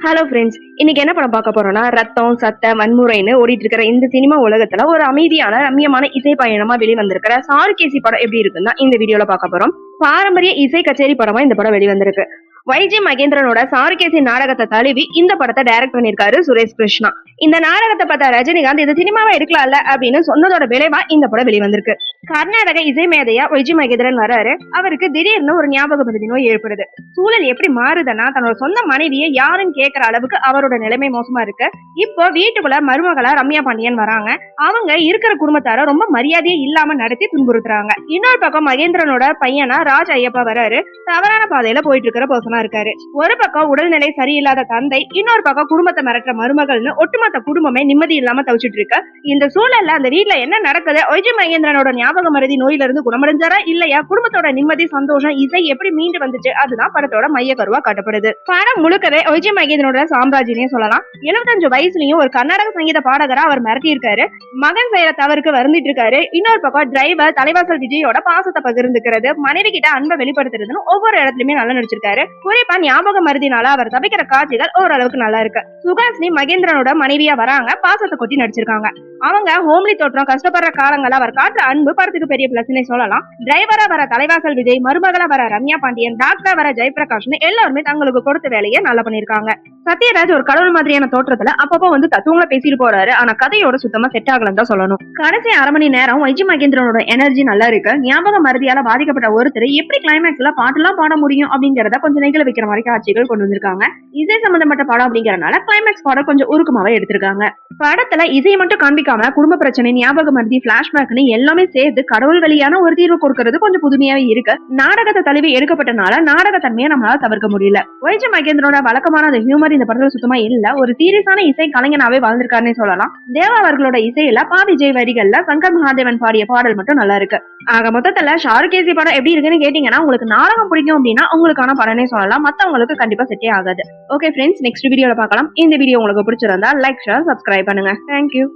Hello friends, இன்னைக்கு என்ன படம் பார்க்க போறோம்னா ரத்தம் சத்த வன்முறைன்னு ஓடிட்டு இருக்கிற இந்த சினிமா உலகத்துல ஒரு அமைதியான ரம்யமான இசை பயணமா வெளிவந்திருக்கிற சாருகேசி படம் எப்படி இருக்குன்னா இந்த வீடியோல பார்க்க போறோம். பாரம்பரிய இசை கச்சேரி படமா இந்த படம் வெளிவந்திருக்கு. வைஜி மகேந்திரனோட சாருகேசி நாடகத்தை தழுவி இந்த படத்தை டைரக்ட் பண்ணிருக்காரு சுரேஷ் கிருஷ்ணா. இந்த நாடகத்தை பார்த்த ரஜினிகாந்த் இது சினிமாவை எடுக்கலாம்ல அப்படின்னு சொன்னதோட விளைவா இந்த படம் வெளிவந்திருக்கு. கர்நாடக இசை மேதையா வைஜி மகேந்திரன் வராரு. அவருக்கு திடீர்னு ஒரு ஞாபக மறதி நோய் ஏற்படுது. சூழல் எப்படி மாறுதுன்னா தன்னோட சொந்த மனைவியை யாருன்னு கேட்கிற அளவுக்கு அவரோட நிலைமை மோசமா இருக்கு. இப்போ வீட்டுக்குள்ள மருமகளா ரம்யா பாண்டியன் வராங்க. அவங்க இருக்கிற குடும்பத்தார ரொம்ப மரியாதையே இல்லாம நடத்தி துன்புறுத்துறாங்க. இன்னொரு பக்கம் மகேந்திரனோட பையனா ராஜ் ஐயப்பா வராரு. தவறான பாதையில போயிட்டு இருக்கிற பர்சனா இருக்காரு. ஒரு பக்கம் உடல்நிலை சரியில்லாத தந்தை, இன்னொரு பக்கம் குடும்பத்தை மிரட்டுற மருமகள்னு ஒட்டுமொத்த குடும்பமே நிம்மதி இல்லாம தவிச்சிட்டு இருக்கு. இந்த சூழல்ல அந்த வீட்டுல என்ன நடக்குது, வைஜி மகேந்திரனோட ஞாபக மறதி நோயில இருந்து குணமடைஞ்சாரா இல்லையா, குடும்பத்தோட நிம்மதி சந்தோஷம் இசை எப்படி மீண்டு வந்துச்சு, அதுதான் படத்தோட மைய கருவா காட்டப்படுது. படம் முழுக்கவே வைஜி மகேந்திரனோட சாம்ராஜ்யனே சொல்லலாம். 75 வயசுலயும் ஒரு கர்நாடக சங்கீத பாடகரா அவர் மிரட்டி இருக்காரு. மகன் செய்யற தவறுக்கு வருந்திட்டு இருக்காரு. இன்னொரு பக்கம் டிரைவர் தலைவாசல் விஜயோட பாசத்தை பகிர்ந்துக்கிறது, மனைவி கிட்ட அன்பை வெளிப்படுத்துறதுன்னு ஒவ்வொரு இடத்துலயுமே நல்லா நடிச்சிருக்காரு. குறிப்பா ஞாபக மருதினால அவர் தவிக்கிற காட்சிகள் ஓரளவுக்கு நல்லா இருக்கு. சுகாசினி மகேந்திரனோட மனைவியா வராங்க. பாசத்தை கொட்டி நடிச்சிருக்காங்க. அவங்க ஹோம்லி தோற்றம், கஷ்டப்படுற காலங்கள், அவர் காட்டுற அன்பு படத்துக்கு பெரிய பிளஸ்னே சொல்லலாம். டிரைவரா வர தலைவாசல் விஜய், மருமகளா வர ரம்யா பாண்டியன், டாக்டரா வர ஜெயபிரகாஷ்னு எல்லாருமே தங்களுக்கு கொடுத்த வேலையை நல்லா பண்ணிருக்காங்க. சத்யராஜ் ஒரு கடவுள் மாதிரியான தோற்றத்துல அப்பப்போ வந்து தத்துவங்களை பேசிட்டு போறாரு. ஆனா கதையோட சுத்தமா செட் ஆகலன்னு தான் சொல்லணும். கடைசி அரை மணி நேரம் வைஜி மகேந்திரனோட எனர்ஜி நல்லா இருக்கு. ஞாபக மருதியால பாதிக்கப்பட்ட ஒருத்தர் எப்படி கிளைமேக்ஸ்ல பாட்டுலாம் பாட முடியும் அப்படிங்கறத கொஞ்சம் நெகிழ வைக்கிற மாதிரி காட்சிகள் கொண்டு வந்திருக்காங்க. இசை சம்பந்தப்பட்ட படம் அப்படிங்கறதுனால கிளைமேக்ஸ் பாடம் கொஞ்சம் உருக்கமாவே எடுத்திருக்காங்க. படத்துல இசையை மட்டும் காண்பிக்காம குடும்ப பிரச்சனை, ஞாபக மருதி, பிளாஷ்பேக்னு எல்லாமே சேர்த்து கடவுள் வழியான ஒரு தீர்வு கொடுக்கறது கொஞ்சம் புதுமையாவே இருக்கு. நாடகத்தை தழுவி எடுக்கப்பட்டனால நாடகத்தன்மையை நம்மளால தவிர்க்க முடியல. வைஜி மகேந்திரனோட வழக்கமான அந்த ஹியூமர் இந்த படத்துல சுத்தமா இல்ல. ஒரு சீரியஸான இசை கலைஞனாவே வாழ்ந்திருக்காருன்னே சொல்லலாம். தேவா அவர்களோட இசையில பா விஜய் வரிகள்ல சங்கர் மகாதேவன் பாடிய பாடல் மட்டும் நல்லா இருக்கு. ஆக மொத்தத்துல சாருகேசி படம் எப்படி இருக்குன்னு கேட்டீங்கன்னா, உங்களுக்கு நாடகம் பிடிக்கும் அப்படின்னா உங்களுக்கான படனே சொல்லலாம். மத்தவங்களுக்கு கண்டிப்பா செட்டே ஆகாது. ஓகே ஃப்ரெண்ட்ஸ், நெக்ஸ்ட் வீடியோல பார்க்கலாம். இந்த வீடியோ உங்களுக்கு பிடிச்சிருந்தா லைக், ஷேர், சப்ஸ்கிரைப் பண்ணுங்க. தேங்க்யூ.